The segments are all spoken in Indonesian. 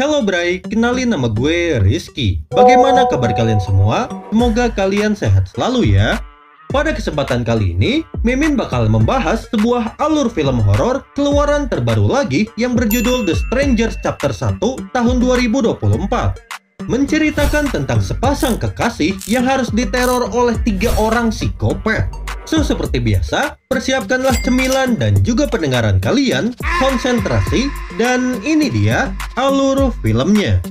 Halo Bray, kenalin nama gue Rizky. Bagaimana kabar kalian semua? Semoga kalian sehat selalu ya. Pada kesempatan kali ini, Mimin bakal membahas sebuah alur film horor keluaran terbaru lagi yang berjudul The Strangers Chapter 1 tahun 2024. Menceritakan tentang sepasang kekasih yang harus diteror oleh 3 orang psikopat. So, seperti biasa, persiapkanlah cemilan dan juga pendengaran kalian, konsentrasi, dan ini dia alur filmnya.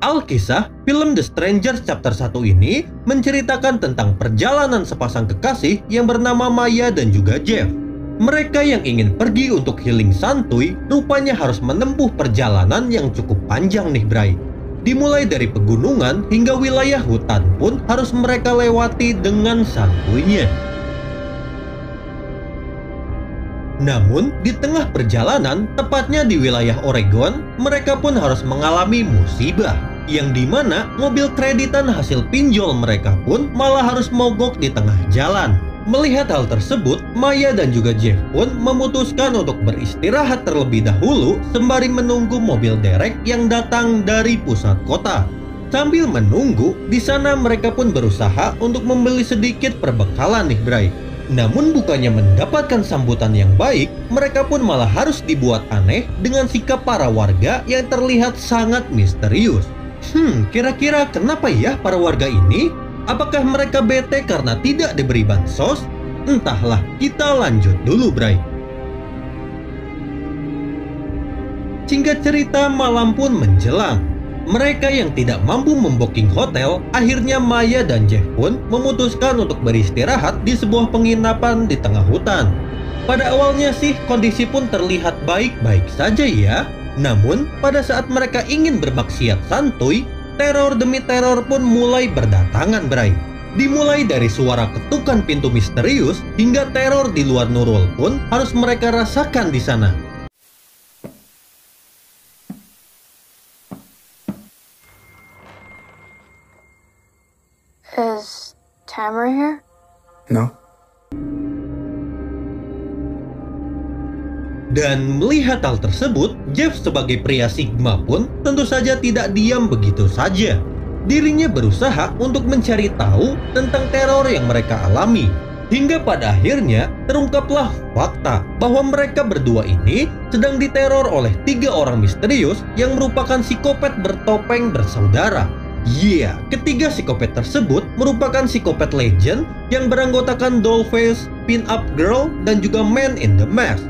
Alkisah, film The Strangers Chapter 1 ini menceritakan tentang perjalanan sepasang kekasih yang bernama Maya dan juga Jeff. Mereka yang ingin pergi untuk healing santuy rupanya harus menempuh perjalanan yang cukup panjang nih Bray. Dimulai dari pegunungan hingga wilayah hutan pun harus mereka lewati dengan santuynya. Namun, di tengah perjalanan, tepatnya di wilayah Oregon, mereka pun harus mengalami musibah. Yang dimana mobil kreditan hasil pinjol mereka pun malah harus mogok di tengah jalan. Melihat hal tersebut, Maya dan juga Jeff pun memutuskan untuk beristirahat terlebih dahulu sembari menunggu mobil derek yang datang dari pusat kota. Sambil menunggu, di sana mereka pun berusaha untuk membeli sedikit perbekalan nih Bray. Namun bukannya mendapatkan sambutan yang baik, mereka pun malah harus dibuat aneh dengan sikap para warga yang terlihat sangat misterius. Kira-kira kenapa ya para warga ini? Apakah mereka bete karena tidak diberi bansos? Entahlah, kita lanjut dulu Bray. Singkat cerita, malam pun menjelang. Mereka yang tidak mampu membooking hotel, akhirnya Maya dan Jeff pun memutuskan untuk beristirahat di sebuah penginapan di tengah hutan. Pada awalnya sih kondisi pun terlihat baik-baik saja ya. Namun pada saat mereka ingin bermaksiat santuy, teror demi teror pun mulai berdatangan Bray. Dimulai dari suara ketukan pintu misterius hingga teror di luar Nurul pun harus mereka rasakan di sana. Is Tamara here? No. Dan melihat hal tersebut, Jeff sebagai pria Sigma pun tentu saja tidak diam begitu saja. Dirinya berusaha untuk mencari tahu tentang teror yang mereka alami. Hingga pada akhirnya terungkaplah fakta bahwa mereka berdua ini sedang diteror oleh 3 orang misterius yang merupakan psikopat bertopeng bersaudara. Ketiga psikopat tersebut merupakan psikopat legend yang beranggotakan Dollface, Pin-Up Girl, dan juga Man in the Mask.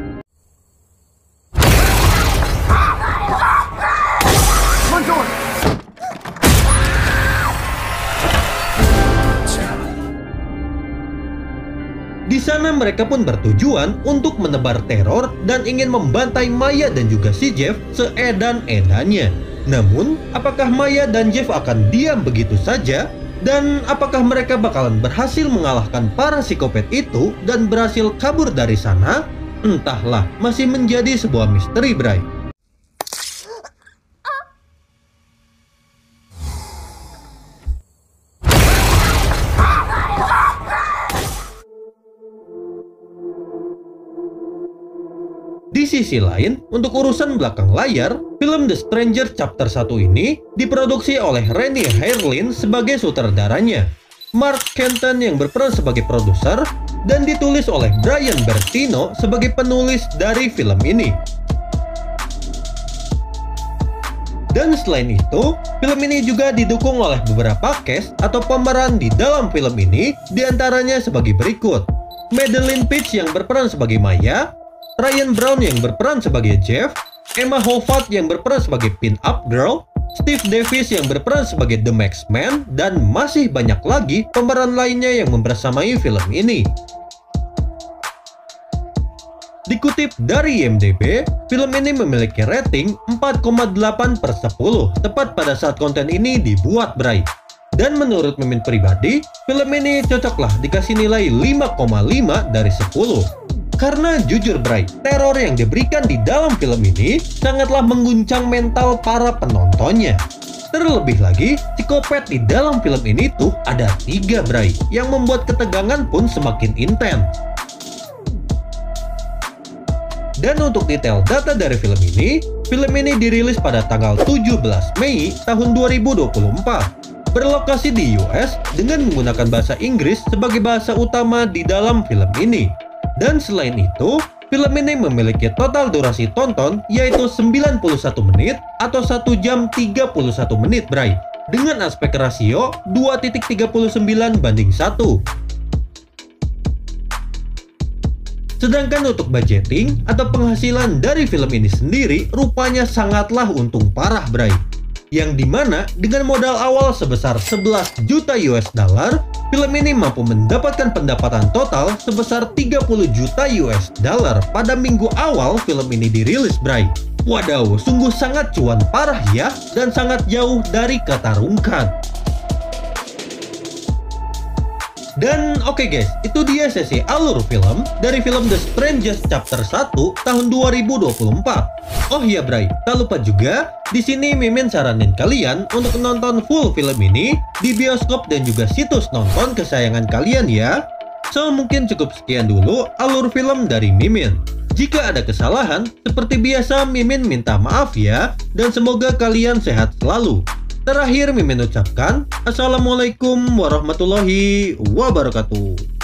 Di sana mereka pun bertujuan untuk menebar teror dan ingin membantai Maya dan juga si Jeff seedan-edannya. Namun, apakah Maya dan Jeff akan diam begitu saja? Dan apakah mereka bakalan berhasil mengalahkan para psikopat itu dan berhasil kabur dari sana? Entahlah, masih menjadi sebuah misteri Bray. Di sisi lain, untuk urusan belakang layar, film The Strangers Chapter 1 ini diproduksi oleh Rennie Harlin sebagai sutradaranya, Mark Kenton yang berperan sebagai produser, dan ditulis oleh Brian Bertino sebagai penulis dari film ini. Dan selain itu, film ini juga didukung oleh beberapa cast atau pemeran di dalam film ini, diantaranya sebagai berikut: Madeline Peach yang berperan sebagai Maya, Ryan Brown yang berperan sebagai Jeff, Emma Hovat yang berperan sebagai Pin-Up Girl, Steve Davis yang berperan sebagai The Maxman, dan masih banyak lagi pemeran lainnya yang membersamai film ini. Dikutip dari IMDb, film ini memiliki rating 4,8/10 tepat pada saat konten ini dibuat Bray. Dan menurut Mimin pribadi, film ini cocoklah dikasih nilai 5,5/10. Karena jujur Bray, teror yang diberikan di dalam film ini sangatlah mengguncang mental para penontonnya. Terlebih lagi, psikopat di dalam film ini tuh ada 3 Bray, yang membuat ketegangan pun semakin intens. Dan untuk detail data dari film ini dirilis pada tanggal 17 Mei tahun 2024. Berlokasi di US dengan menggunakan bahasa Inggris sebagai bahasa utama di dalam film ini. Dan selain itu, film ini memiliki total durasi tonton yaitu 91 menit atau 1 jam 31 menit Bray. Dengan aspek rasio 2.39 banding 1. Sedangkan untuk budgeting atau penghasilan dari film ini sendiri rupanya sangatlah untung parah Bray. Yang dimana dengan modal awal sebesar 11 juta US dollar, film ini mampu mendapatkan pendapatan total sebesar 30 juta US dollar pada minggu awal film ini dirilis Bray. Wadaw, sungguh sangat cuan parah ya, dan sangat jauh dari kata rungkat. Dan oke guys, itu dia sesi alur film dari film The Strangest Chapter 1 tahun 2024. Oh iya Bray, tak lupa juga di sini Mimin saranin kalian untuk nonton full film ini di bioskop dan juga situs nonton kesayangan kalian ya. So mungkin cukup sekian dulu alur film dari Mimin. Jika ada kesalahan, seperti biasa Mimin minta maaf ya, dan semoga kalian sehat selalu. Terakhir Mimin ucapkan Assalamualaikum warahmatullahi wabarakatuh.